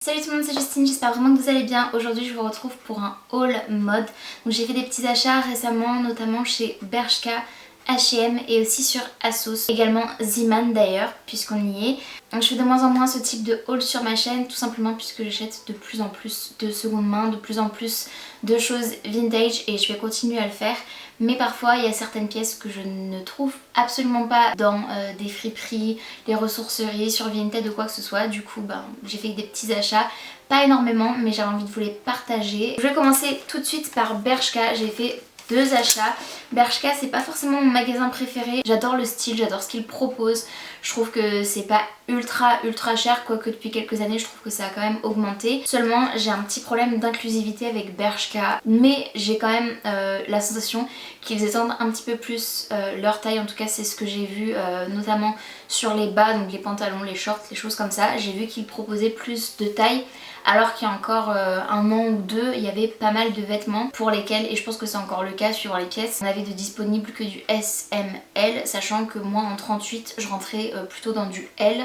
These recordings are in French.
Salut tout le monde, c'est Justine, j'espère vraiment que vous allez bien. Aujourd'hui je vous retrouve pour un haul mode. Donc j'ai fait des petits achats récemment, notamment chez Bershka, H&M et aussi sur ASOS. Également Zeeman d'ailleurs, puisqu'on y est. Donc je fais de moins en moins ce type de haul sur ma chaîne, tout simplement puisque j'achète de plus en plus de seconde main, de plus en plus de choses vintage et je vais continuer à le faire. Mais parfois il y a certaines pièces que je ne trouve absolument pas dans des friperies, les ressourceries, sur Vinted ou quoi que ce soit. Du coup j'ai fait des petits achats, pas énormément mais j'avais envie de vous les partager. Je vais commencer tout de suite par Bershka, j'ai fait deux achats. Bershka c'est pas forcément mon magasin préféré, j'adore le style, j'adore ce qu'il propose. Je trouve que c'est pas ultra cher, quoique depuis quelques années je trouve que ça a quand même augmenté. Seulement j'ai un petit problème d'inclusivité avec Bershka, mais j'ai quand même la sensation qu'ils étendent un petit peu plus leur taille. En tout cas c'est ce que j'ai vu notamment sur les bas, donc les pantalons, les shorts, les choses comme ça. J'ai vu qu'ils proposaient plus de taille, alors qu'il y a encore un an ou deux il y avait pas mal de vêtements pour lesquels, et je pense que c'est encore le cas suivant les pièces, on avait de disponible que du S, M, L, sachant que moi en 38 je rentrais plutôt dans du L.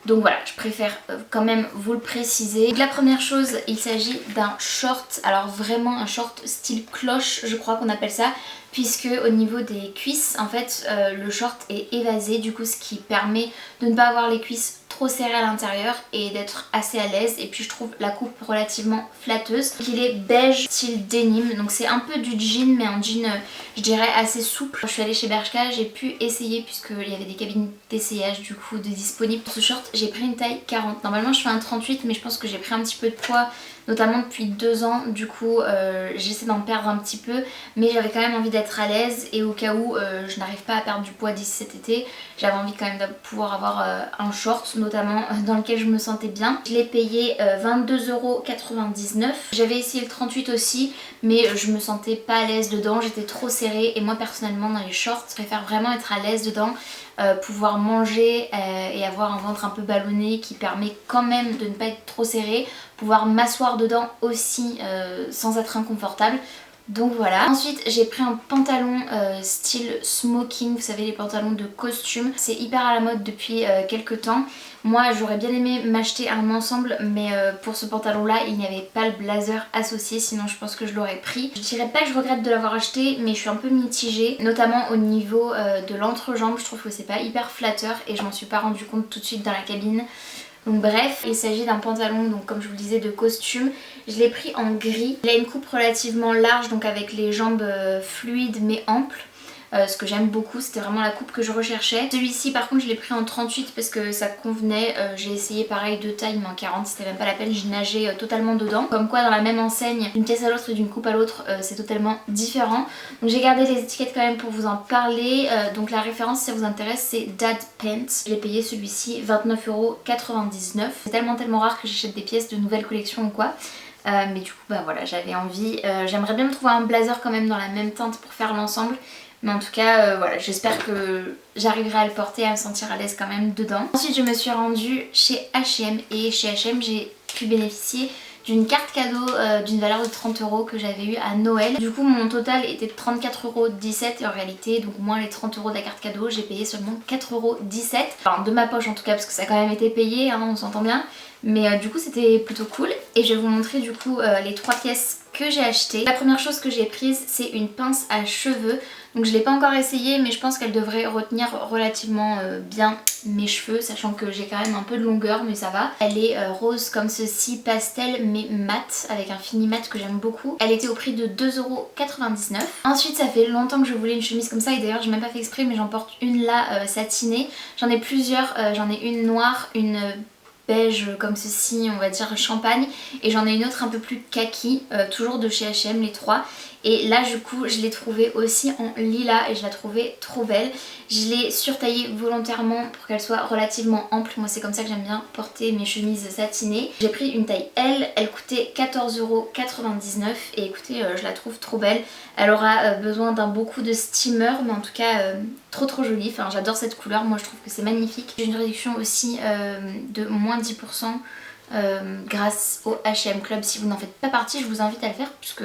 Donc voilà, je préfère quand même vous le préciser. Donc la première chose, il s'agit d'un short, alors vraiment un short style cloche je crois qu'on appelle ça, puisque au niveau des cuisses en fait le short est évasé, du coup ce qui permet de ne pas avoir les cuisses trop serrées à l'intérieur et d'être assez à l'aise. Et puis je trouve la coupe relativement flatteuse. Donc, il est beige style denim, donc c'est un peu du jean mais un jean je dirais assez souple. Je suis allée chez Bershka, j'ai pu essayer puisqu'il y avait des cabines d'essayage du coup de disponibles. Pour ce short j'ai pris une taille 40, normalement je fais un 38 mais je pense que j'ai pris un petit peu de poids notamment depuis 2 ans, du coup j'essaie d'en perdre un petit peu, mais j'avais quand même envie d'être à l'aise et au cas où je n'arrive pas à perdre du poids d'ici cet été, j'avais envie quand même de pouvoir avoir un short notamment dans lequel je me sentais bien. Je l'ai payé 22,99€. J'avais essayé le 38 aussi mais je me sentais pas à l'aise dedans, j'étais trop serrée et moi personnellement dans les shorts je préfère vraiment être à l'aise dedans. Pouvoir manger et avoir un ventre un peu ballonné qui permet quand même de ne pas être trop serré, pouvoir m'asseoir dedans aussi sans être inconfortable. Donc voilà. Ensuite j'ai pris un pantalon style smoking, vous savez les pantalons de costume, c'est hyper à la mode depuis quelques temps. Moi j'aurais bien aimé m'acheter un ensemble mais pour ce pantalon là il n'y avait pas le blazer associé, sinon je pense que je l'aurais pris. Je dirais pas que je regrette de l'avoir acheté mais je suis un peu mitigée, notamment au niveau de l'entrejambe. Je trouve que c'est pas hyper flatteur et je m'en suis pas rendu compte tout de suite dans la cabine. Donc bref, il s'agit d'un pantalon, donc comme je vous le disais, de costume. Je l'ai pris en gris. Il a une coupe relativement large, donc avec les jambes fluides mais amples. Ce que j'aime beaucoup, c'était vraiment la coupe que je recherchais. Celui-ci par contre je l'ai pris en 38 parce que ça convenait. J'ai essayé pareil de taille mais en 40 c'était même pas la peine, j'ai nagé totalement dedans. Comme quoi dans la même enseigne, d'une pièce à l'autre et d'une coupe à l'autre c'est totalement différent. Donc j'ai gardé les étiquettes quand même pour vous en parler. Donc la référence si ça vous intéresse c'est Dad Pants. J'ai payé celui-ci 29,99€. C'est tellement rare que j'achète des pièces de nouvelles collections ou quoi. Mais du coup voilà, j'avais envie. J'aimerais bien me trouver un blazer quand même dans la même teinte pour faire l'ensemble. Mais en tout cas voilà, j'espère que j'arriverai à le porter et à me sentir à l'aise quand même dedans. Ensuite je me suis rendue chez H&M et chez H&M j'ai pu bénéficier d'une carte cadeau d'une valeur de 30€ que j'avais eu à Noël. Du coup mon total était de 34,17€ et en réalité donc moins les 30€ de la carte cadeau j'ai payé seulement 4,17€. Enfin de ma poche en tout cas parce que ça a quand même été payé hein, on s'entend bien. Mais du coup c'était plutôt cool et je vais vous montrer du coup les 3 pièces que j'ai achetées. La première chose que j'ai prise c'est une pince à cheveux. Donc je l'ai pas encore essayée mais je pense qu'elle devrait retenir relativement bien mes cheveux, sachant que j'ai quand même un peu de longueur mais ça va. Elle est rose comme ceci, pastel mais mat, avec un fini mat que j'aime beaucoup. Elle était au prix de 2,99€. Ensuite ça fait longtemps que je voulais une chemise comme ça et d'ailleurs j'ai même pas fait exprès mais j'en porte une là satinée. J'en ai plusieurs, j'en ai une noire, une beige comme ceci, on va dire champagne, et j'en ai une autre un peu plus kaki, toujours de chez H&M les 3. Et là du coup je l'ai trouvée aussi en lilas et je la trouvais trop belle. Je l'ai surtaillée volontairement pour qu'elle soit relativement ample, moi c'est comme ça que j'aime bien porter mes chemises satinées. J'ai pris une taille L, elle coûtait 14,99€ et écoutez je la trouve trop belle. Elle aura besoin d'un beaucoup de steamer mais en tout cas trop jolie, enfin j'adore cette couleur, moi je trouve que c'est magnifique. J'ai une réduction aussi de moins 10% grâce au H&M Club. Si vous n'en faites pas partie je vous invite à le faire puisque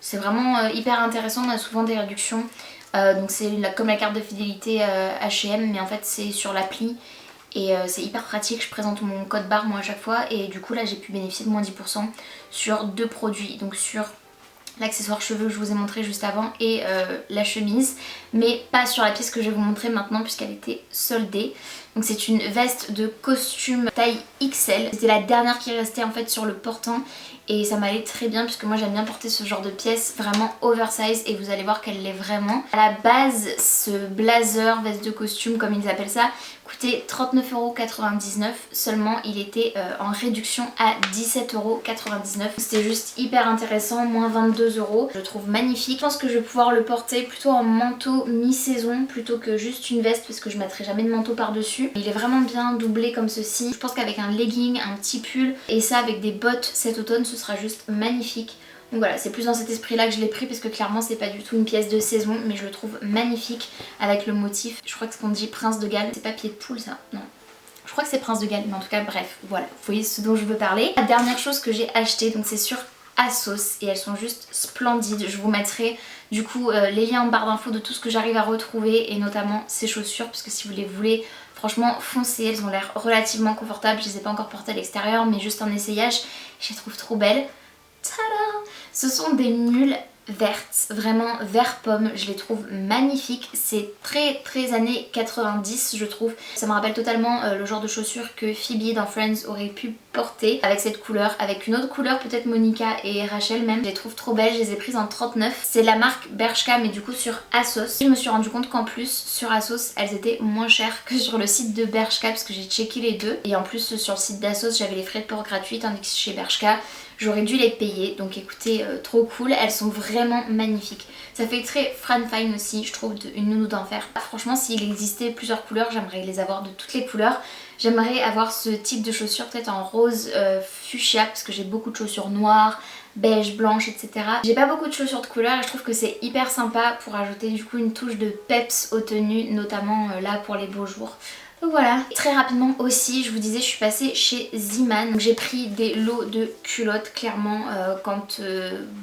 c'est vraiment hyper intéressant, on a souvent des réductions. Donc c'est comme la carte de fidélité H&M mais en fait c'est sur l'appli et c'est hyper pratique. Je présente mon code barre moi à chaque fois et du coup là j'ai pu bénéficier de moins 10% sur 2 produits, donc sur l'accessoire cheveux que je vous ai montré juste avant et la chemise, mais pas sur la pièce que je vais vous montrer maintenant puisqu'elle était soldée. Donc c'est une veste de costume taille XL, c'était la dernière qui restait en fait sur le portant et ça m'allait très bien puisque moi j'aime bien porter ce genre de pièce vraiment oversize et vous allez voir qu'elle l'est vraiment. À la base ce blazer, veste de costume comme ils appellent ça, coûtait 39,99€, seulement il était en réduction à 17,99€. C'était juste hyper intéressant, moins 22€, je le trouve magnifique. Je pense que je vais pouvoir le porter plutôt en manteau mi-saison plutôt que juste une veste parce que je mettrai jamais de manteau par dessus. Il est vraiment bien doublé comme ceci, je pense qu'avec un legging, un petit pull et ça avec des bottes cet automne ce sera juste magnifique. Donc voilà, c'est plus dans cet esprit là que je l'ai pris parce que clairement c'est pas du tout une pièce de saison mais je le trouve magnifique avec le motif. Je crois que ce qu'on dit Prince de Galles, c'est pas pied de poule ça? Non. Je crois que c'est Prince de Galles mais en tout cas bref, voilà, vous voyez ce dont je veux parler. La dernière chose que j'ai acheté, donc c'est sur ASOS et elles sont juste splendides. Je vous mettrai du coup les liens en barre d'infos de tout ce que j'arrive à retrouver et notamment ces chaussures parce que si vous les voulez franchement foncez, elles ont l'air relativement confortables. Je les ai pas encore portées à l'extérieur mais juste en essayage je les trouve trop belles. Tada! Ce sont des mules vertes, vraiment vert pomme, je les trouve magnifiques, c'est très années 90 je trouve. Ça me rappelle totalement le genre de chaussures que Phoebe dans Friends aurait pu porter avec cette couleur, avec une autre couleur peut-être Monica et Rachel même. Je les trouve trop belles, je les ai prises en 39. C'est la marque Bershka mais du coup sur ASOS. Je me suis rendu compte qu'en plus sur ASOS elles étaient moins chères que sur le site de Bershka parce que j'ai checké les deux. Et en plus sur le site d'ASOS j'avais les frais de port gratuits tandis que chez Bershka j'aurais dû les payer, donc écoutez, trop cool, elles sont vraiment magnifiques. Ça fait très Fran Fine aussi, je trouve, une nounou d'enfer. Franchement, s'il existait plusieurs couleurs, j'aimerais les avoir de toutes les couleurs. J'aimerais avoir ce type de chaussures peut-être en rose fuchsia, parce que j'ai beaucoup de chaussures noires, beige, blanche, etc. J'ai pas beaucoup de chaussures de couleur et je trouve que c'est hyper sympa pour ajouter du coup une touche de peps aux tenues, notamment là pour les beaux jours. Donc voilà, très rapidement aussi je vous disais je suis passée chez Zeeman. J'ai pris des lots de culottes clairement quand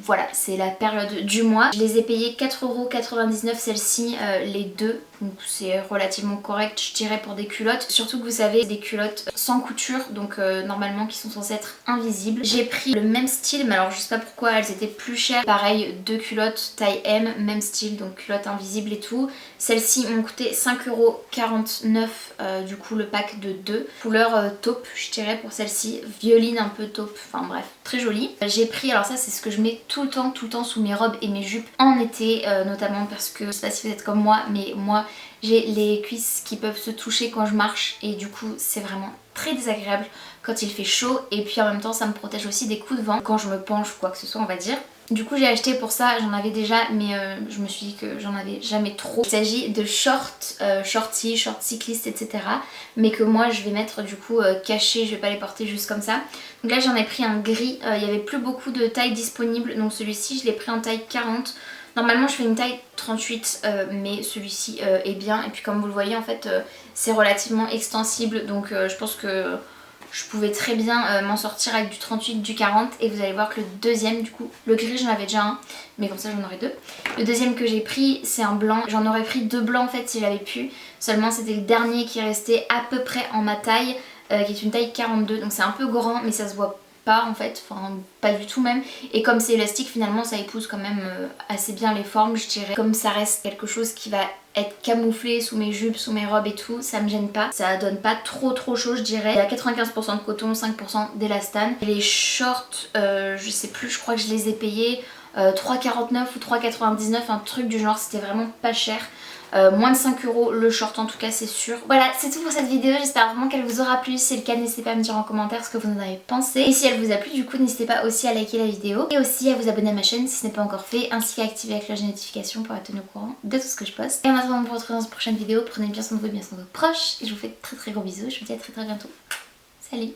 voilà c'est la période du mois. Je les ai payées 4,99€ celles-ci les deux. Donc c'est relativement correct je dirais pour des culottes. Surtout que vous savez des culottes sans couture donc normalement qui sont censées être invisibles. J'ai pris le même style mais alors je sais pas pourquoi elles étaient plus chères. Pareil deux culottes taille M, même style donc culottes invisibles et tout. Celles-ci m'ont coûté 5,49€ du coup le pack de 2. Couleur taupe je dirais pour celle-ci. Violine un peu taupe, enfin bref très jolie. J'ai pris, alors ça c'est ce que je mets tout le temps sous mes robes et mes jupes en été notamment parce que je sais pas si vous êtes comme moi mais moi j'ai les cuisses qui peuvent se toucher quand je marche et du coup c'est vraiment très désagréable quand il fait chaud et puis en même temps ça me protège aussi des coups de vent quand je me penche ou quoi que ce soit on va dire. Du coup j'ai acheté pour ça, j'en avais déjà mais je me suis dit que j'en avais jamais trop. Il s'agit de shorts, shorty, short cycliste etc. Mais que moi je vais mettre du coup cachés, je vais pas les porter juste comme ça. Donc là j'en ai pris un gris, il y avait plus beaucoup de tailles disponibles donc celui-ci je l'ai pris en taille 40. Normalement je fais une taille 38 mais celui-ci est bien et puis comme vous le voyez en fait c'est relativement extensible donc je pense que je pouvais très bien m'en sortir avec du 38, du 40 et vous allez voir que le deuxième du coup, le gris j'en avais déjà un mais comme ça j'en aurais deux. Le deuxième que j'ai pris c'est un blanc, j'en aurais pris deux blancs en fait si j'avais pu, seulement c'était le dernier qui restait à peu près en ma taille qui est une taille 42 donc c'est un peu grand mais ça se voit pas en fait, enfin pas du tout même et comme c'est élastique finalement ça épouse quand même assez bien les formes je dirais. Comme ça reste quelque chose qui va être camouflé sous mes jupes, sous mes robes et tout, ça me gêne pas, ça donne pas trop chaud je dirais. Il y a 95% de coton, 5% d'élastane. Les shorts, je sais plus, je crois que je les ai payés 3,49 ou 3,99, un truc du genre, c'était vraiment pas cher. Moins de 5€ le short en tout cas c'est sûr. Voilà c'est tout pour cette vidéo, j'espère vraiment qu'elle vous aura plu. Si c'est le cas n'hésitez pas à me dire en commentaire ce que vous en avez pensé. Et si elle vous a plu du coup n'hésitez pas aussi à liker la vidéo et aussi à vous abonner à ma chaîne si ce n'est pas encore fait, ainsi qu'à activer la cloche de notification pour être tenu au courant de tout ce que je poste. Et en attendant de vous retrouver dans une prochaine vidéo, prenez bien soin de vous et bien soin de vos proches et je vous fais de très gros bisous, je vous dis à très bientôt.